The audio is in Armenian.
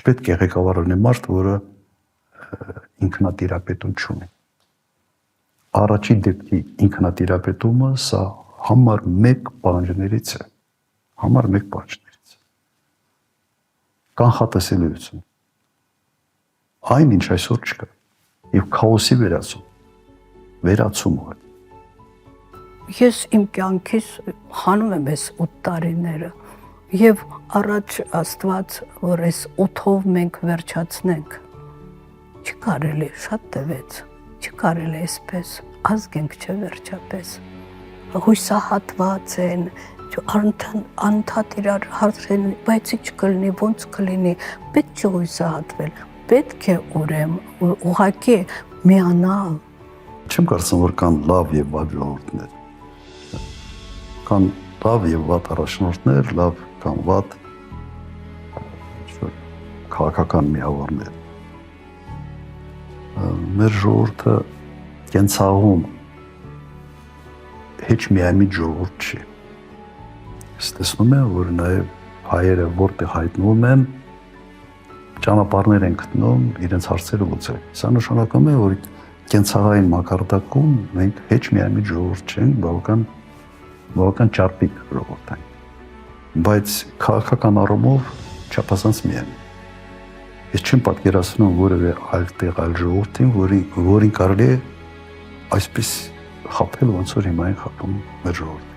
Չպետք է ղեկավար լինի մարդ, որը ինքնատիրապետում չունի։ Առաջի դեպքի ինքնատիրապետումը սա համար մեկ պահանջներից է։ Համար մեկ պահանջներից է։ Կանխատեսելիություն։ Այն ինչ այսօր չկա։ Եվ քաոսի վերացում է։ Ես իմ կյանքից հանում եմ այս 8 տարիները եւ առաջ Աստված, որ այս 8-ով մենք վերջացնենք, չի կարելի, շատ տևեց, չի կարելի այսպես, ազգենք չէ վերջապես, հույսահատված են, անդադ իրար հարցրեն, բայց ինչ կլինի, ոնց կլինի, պետք չէ հույսահատվել, պետք է ուրեմն ուղղակի միանալ։ Չեմ կարծում, որ կան լավ եւ վատ ժողովուրդներ։ Կան լավ եւ վատ առաջնորդներ, լավ կամ վատ քաղաքական միավորներ։ Մեր ժողովուրդը կենցաղում հեչ միամիտ ժողովուրդ չի։ Ես տեսնում եմ, որ նաեւ հայերը որտեղ հայտնվում են, ճանապարհներ են գտնում իրենց հարցերը լուծել։ Սա նշանակում է, որ կենցաղային մակարդակում մենք հեչ միամիտ ժողովուրդ չենք, բավական ճարպիկ ժողովուրդ ենք, բայց քաղաքական առումով չափազանց միամիտ։ Ես չեմ պատկերացնում որևէ այլ տեղ այլ ժողովրդին, որին կարելի է այսպես խաբել, ոնց որ հիմա են խաբում մեր ժողովուրդը։